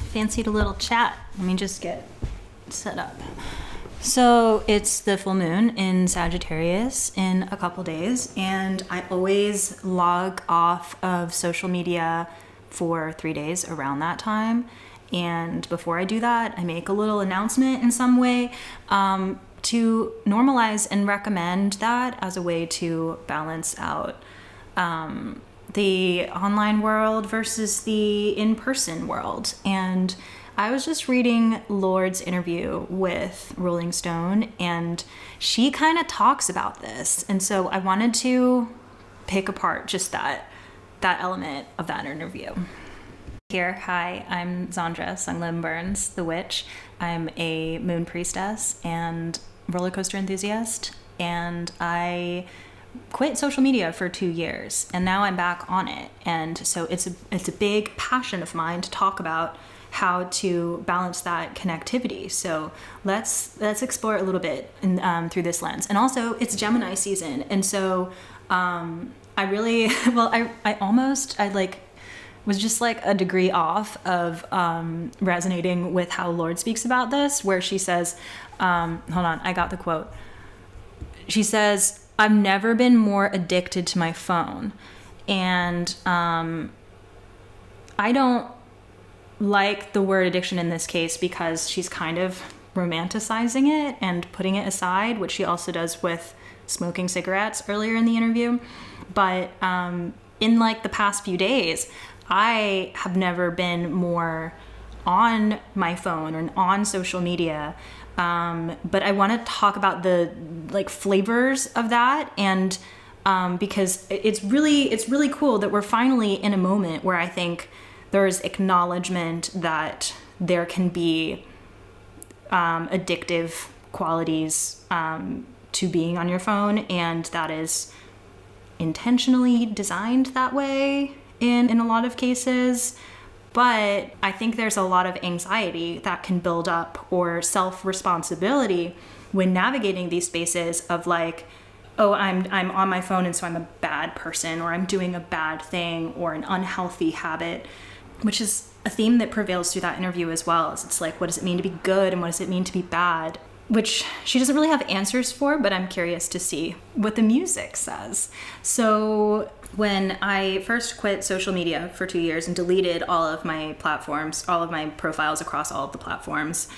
fancied a little chat. Let me just get set up. So it's the full moon in Sagittarius in a couple days, and I always log off of social media for 3 days around that time. And before I do that, I make a little announcement in some way to normalize and recommend that as a way to balance out the online world versus the in-person world. And I was just reading Lord's interview with Rolling Stone, and she kind of talks about this. And so I wanted to pick apart just that element of that interview. Here, hi, I'm Zandra Sunglim Burns, the witch. I'm a moon priestess and roller coaster enthusiast, and I quit social media for 2 years, and now I'm back on it. And so it's a big passion of mine to talk about how to balance that connectivity. So let's explore a little bit through this lens. And also, it's Gemini season, and so I really I was just like a degree off of resonating with how Lord speaks about this, where she says, hold on, I got the quote. She says, "I've never been more addicted to my phone." And I don't like the word addiction in this case because she's kind of romanticizing it and putting it aside, which she also does with smoking cigarettes earlier in the interview. But in like the past few days, I have never been more on my phone or on social media. But I want to talk about the like flavors of that, and because it's really cool that we're finally in a moment where I think there's acknowledgement that there can be addictive qualities to being on your phone, and that is intentionally designed that way in a lot of cases. But I think there's a lot of anxiety that can build up, or self-responsibility when navigating these spaces of like, oh, I'm on my phone and so I'm a bad person, or I'm doing a bad thing or an unhealthy habit, which is a theme that prevails through that interview as well. It's like, what does it mean to be good and what does it mean to be bad? Which she doesn't really have answers for, but I'm curious to see what the music says. So when I first quit social media for 2 years and deleted all of my platforms, all of my profiles across all of the platforms,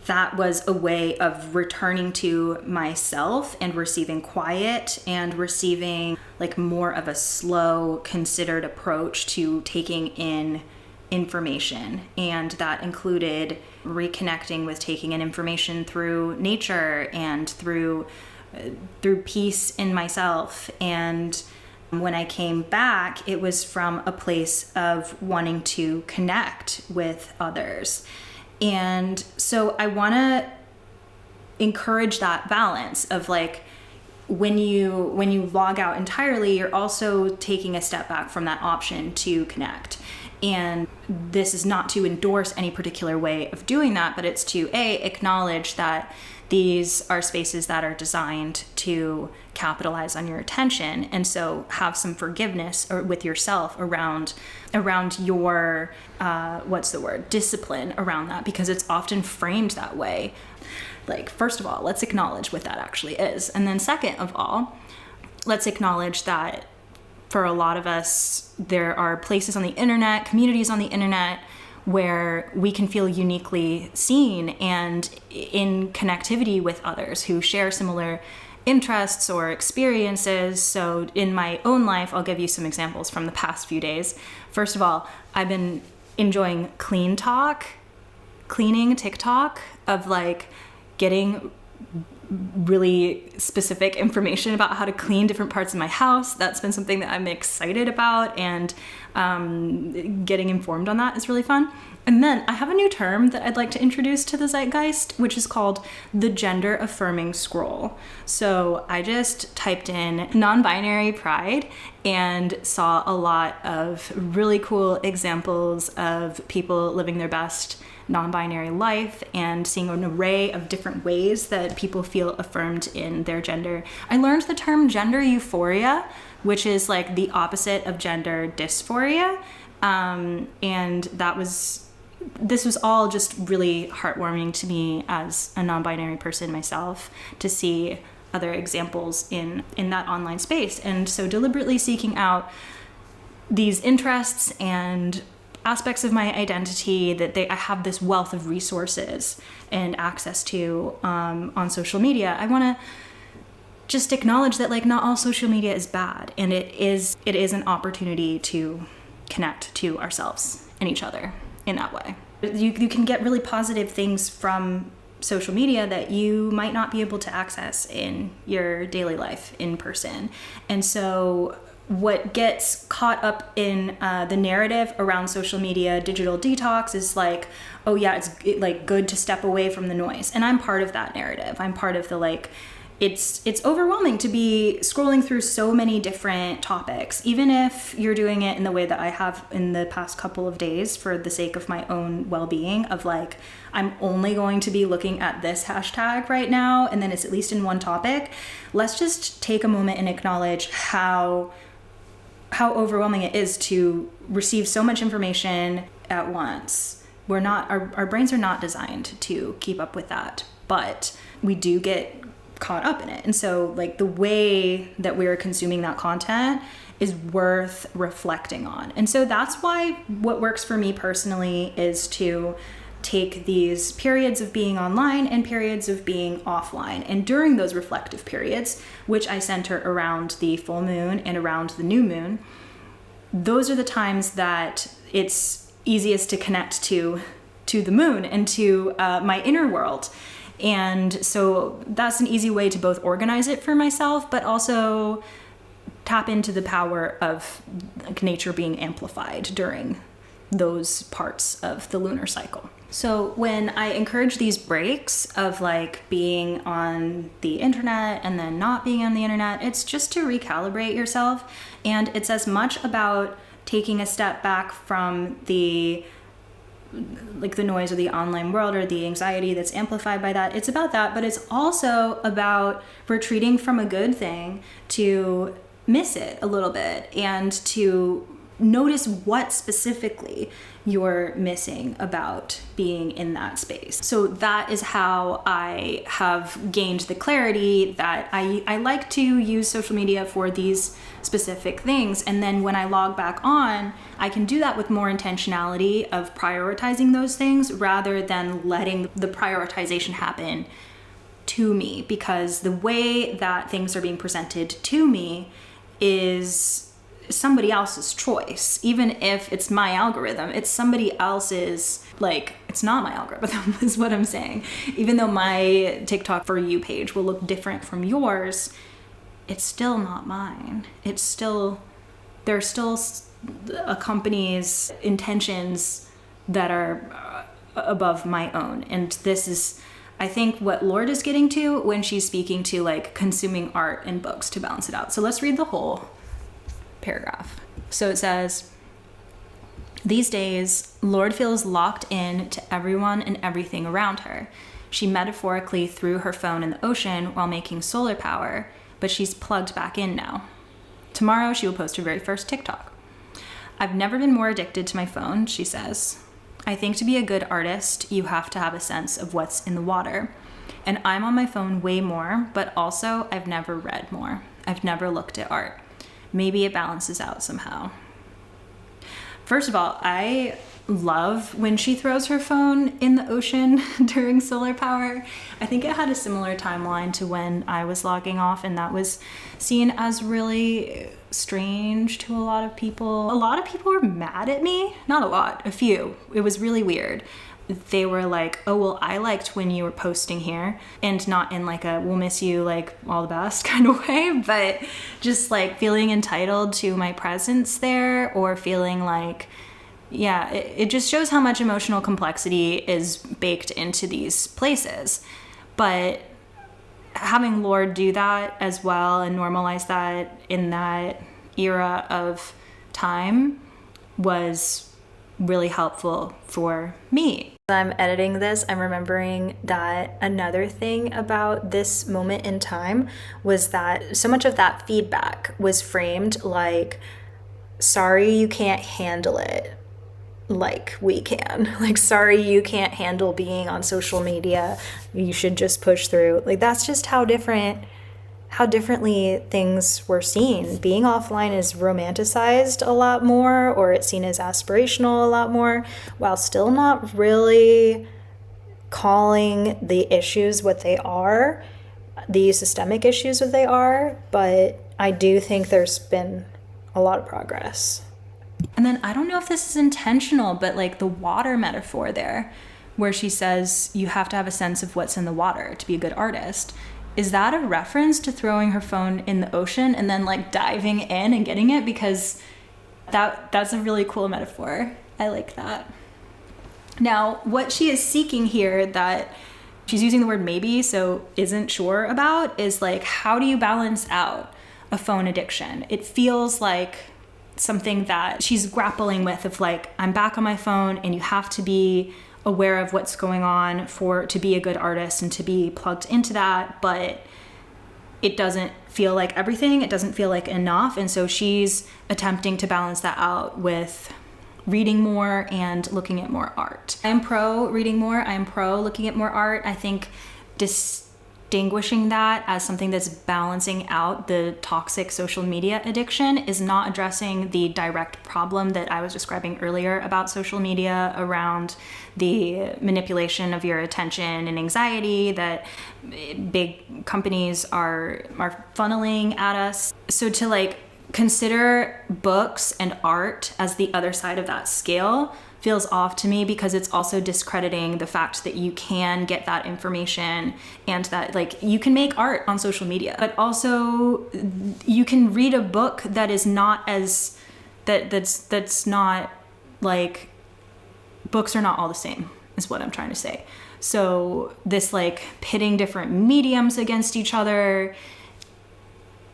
that was a way of returning to myself and receiving quiet and receiving like more of a slow, considered approach to taking in information. And that included reconnecting with taking in information through nature and through peace in myself. And when I came back, it was from a place of wanting to connect with others. And so I want to encourage that balance of like, when you log out entirely, you're also taking a step back from that option to connect. And this is not to endorse any particular way of doing that, but it's to acknowledge that these are spaces that are designed to capitalize on your attention, and so have some forgiveness or with yourself around your discipline around that, because it's often framed that way. Like, first of all, let's acknowledge what that actually is, and then second of all, let's acknowledge that for a lot of us, there are places on the internet, communities on the internet, where we can feel uniquely seen and in connectivity with others who share similar interests or experiences. So in my own life, I'll give you some examples from the past few days. First of all, I've been enjoying cleaning TikTok, of like getting really specific information about how to clean different parts of my house. That's been something that I'm excited about, and getting informed on that is really fun. And then I have a new term that I'd like to introduce to the zeitgeist, which is called the gender affirming scroll. So I just typed in non-binary pride and saw a lot of really cool examples of people living their best non-binary life and seeing an array of different ways that people feel affirmed in their gender. I learned the term gender euphoria, which is like the opposite of gender dysphoria. And that was this was all just really heartwarming to me as a non-binary person myself, to see other examples in that online space. And so deliberately seeking out these interests and aspects of my identity that I have this wealth of resources and access to on social media. I want to just acknowledge that like not all social media is bad, and it is an opportunity to connect to ourselves and each other in that way. You can get really positive things from social media that you might not be able to access in your daily life in person. And so what gets caught up in the narrative around social media digital detox is like, oh yeah, it's like good to step away from the noise. And I'm part of that narrative. I'm part of the like, it's overwhelming to be scrolling through so many different topics, even if you're doing it in the way that I have in the past couple of days for the sake of my own well-being, of like, I'm only going to be looking at this hashtag right now, and then it's at least in one topic. Let's just take a moment and acknowledge how overwhelming it is to receive so much information at once. Our brains are not designed to keep up with that, but we do get caught up in it. And so like the way that we're consuming that content is worth reflecting on. And so that's why what works for me personally is to take these periods of being online and periods of being offline. And during those reflective periods, which I center around the full moon and around the new moon, those are the times that it's easiest to connect to the moon and to my inner world. And so that's an easy way to both organize it for myself, but also tap into the power of like nature being amplified during those parts of the lunar cycle. So when I encourage these breaks of like being on the internet and then not being on the internet, it's just to recalibrate yourself. And it's as much about taking a step back from the noise of the online world or the anxiety that's amplified by that. It's about that, but it's also about retreating from a good thing to miss it a little bit and to notice what specifically you're missing about being in that space. So that is how I have gained the clarity that I like to use social media for these specific things. And then when I log back on, I can do that with more intentionality of prioritizing those things rather than letting the prioritization happen to me, because the way that things are being presented to me is somebody else's choice. Even if it's my algorithm, it's somebody else's, like, it's not my algorithm is what I'm saying. Even though my TikTok For You page will look different from yours, it's still not mine. There's still a company's intentions that are above my own. And this is, I think, what Lorde is getting to when she's speaking to like consuming art and books to balance it out. So let's read the whole paragraph. So it says, these days, Lorde feels locked in to everyone and everything around her. She metaphorically threw her phone in the ocean while making solar power, but she's plugged back in now. Tomorrow, she will post her very first TikTok. I've never been more addicted to my phone, she says. I think to be a good artist, you have to have a sense of what's in the water. And I'm on my phone way more, but also I've never read more. I've never looked at art. Maybe it balances out somehow. First of all, I love when she throws her phone in the ocean during solar power. I think it had a similar timeline to when I was logging off, and that was seen as really strange to a lot of people. A lot of people were mad at me. Not a lot, a few. It was really weird. They were like, oh, well, I liked when you were posting here, and not in like a we'll miss you, like all the best kind of way, but just like feeling entitled to my presence there, or feeling like, yeah, it just shows how much emotional complexity is baked into these places. But having Lorde do that as well and normalize that in that era of time was really helpful for me. As I'm editing this, I'm remembering that another thing about this moment in time was that so much of that feedback was framed like, sorry, you can't handle it. like we can. Like, sorry, you can't handle being on social media. You should just push through. Like, that's just how differently things were seen. Being offline is romanticized a lot more, or it's seen as aspirational a lot more, while still not really calling the issues what they are, the systemic issues what they are. But I do think there's been a lot of progress. And then I don't know if this is intentional, but like the water metaphor there, where she says you have to have a sense of what's in the water to be a good artist. Is that a reference to throwing her phone in the ocean and then like diving in and getting it? Because that's a really cool metaphor. I like that. Now, what she is seeking here, that she's using the word maybe, so isn't sure about, is like, how do you balance out a phone addiction? It feels like something that she's grappling with, of like, I'm back on my phone, and you have to be aware of what's going on to be a good artist and to be plugged into that, but it doesn't feel like everything. It doesn't feel like enough. And so she's attempting to balance that out with reading more and looking at more art. I am pro reading more. I am pro looking at more art. I think distinguishing that as something that's balancing out the toxic social media addiction is not addressing the direct problem that I was describing earlier about social media, around the manipulation of your attention and anxiety that big companies are funneling at us. So to like consider books and art as the other side of that scale feels off to me, because it's also discrediting the fact that you can get that information and that like you can make art on social media, but also you can read a book that is not as that's not like, books are not all the same, is what I'm trying to say. So this like pitting different mediums against each other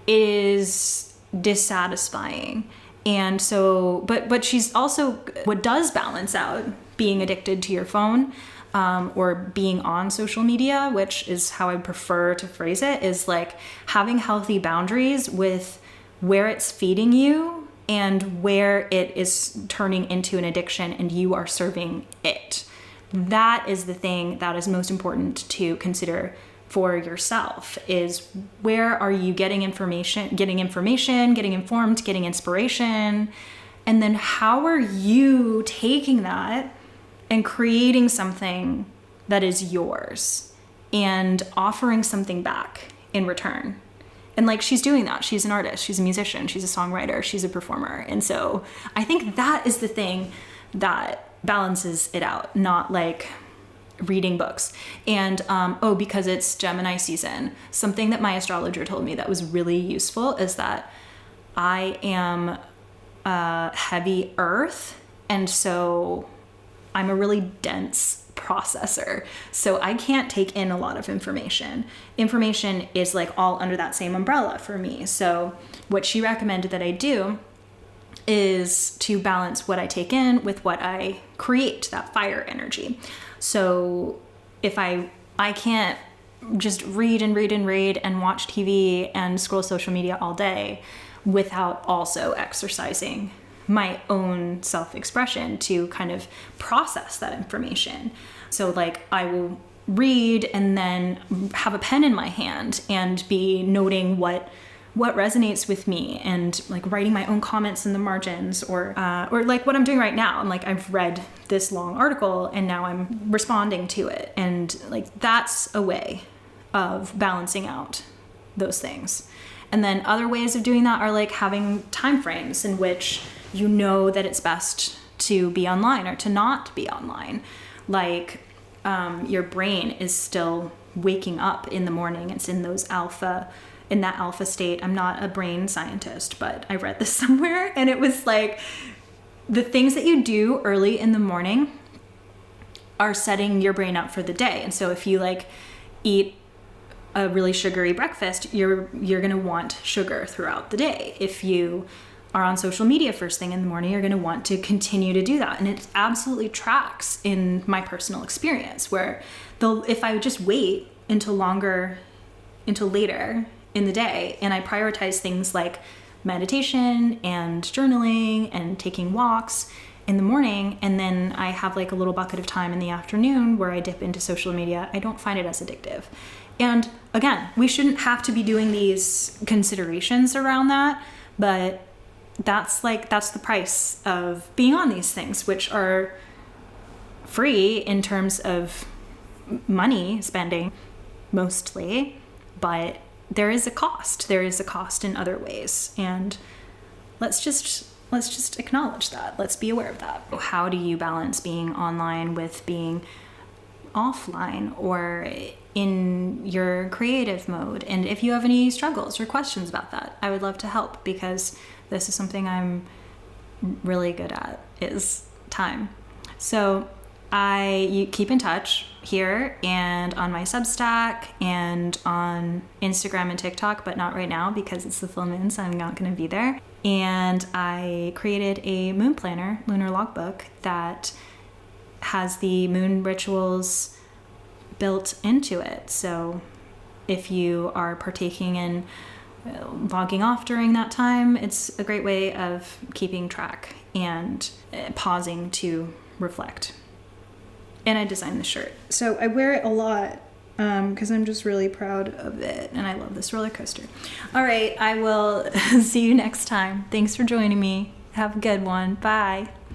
is dissatisfying. And so, but she's also, what does balance out being addicted to your phone, or being on social media, which is how I prefer to phrase it, is like having healthy boundaries with where it's feeding you and where it is turning into an addiction and you are serving it. That is the thing that is most important to consider for yourself, is where are you getting information, getting informed, getting inspiration, and then how are you taking that and creating something that is yours and offering something back in return. And like, she's doing that. She's an artist, she's a musician, she's a songwriter, she's a performer. And so I think that is the thing that balances it out, not like reading books. And because it's Gemini season, something that my astrologer told me that was really useful is that I am heavy earth, and so I'm a really dense processor, so I can't take in a lot of information. Information is like all under that same umbrella for me. So what she recommended that I do is to balance what I take in with what I create, that fire energy. So if I can't just read and watch TV and scroll social media all day without also exercising my own self-expression to kind of process that information. So like, I will read and then have a pen in my hand and be noting what resonates with me, and like writing my own comments in the margins, or like what I'm doing right now. I'm like, I've read this long article and now I'm responding to it. And like, that's a way of balancing out those things. And then other ways of doing that are like having time frames in which you know that it's best to be online or to not be online. Like your brain is still waking up in the morning. It's in that alpha state. I'm not a brain scientist, but I read this somewhere, and it was like, the things that you do early in the morning are setting your brain up for the day. And so if you like eat a really sugary breakfast, you're going to want sugar throughout the day. If you are on social media first thing in the morning, you're going to want to continue to do that. And it absolutely tracks in my personal experience, where if I would just wait until later in the day, and I prioritize things like meditation and journaling and taking walks in the morning, and then I have like a little bucket of time in the afternoon where I dip into social media, I don't find it as addictive. And again, we shouldn't have to be doing these considerations around that, but that's the price of being on these things, which are free in terms of money spending mostly, but there is a cost. There is a cost in other ways, and let's just acknowledge that. Let's be aware of that. How do you balance being online with being offline or in your creative mode? And if you have any struggles or questions about that, I would love to help, because this is something I'm really good at, is time. So you keep in touch here and on my Substack and on Instagram and TikTok, but not right now because it's the full moon, so I'm not going to be there. And I created a moon planner, lunar logbook, that has the moon rituals built into it. So if you are partaking in logging off during that time, it's a great way of keeping track and pausing to reflect. And I designed the shirt, so I wear it a lot because I'm just really proud of it, and I love this roller coaster. All right, I will see you next time. Thanks for joining me. Have a good one. Bye.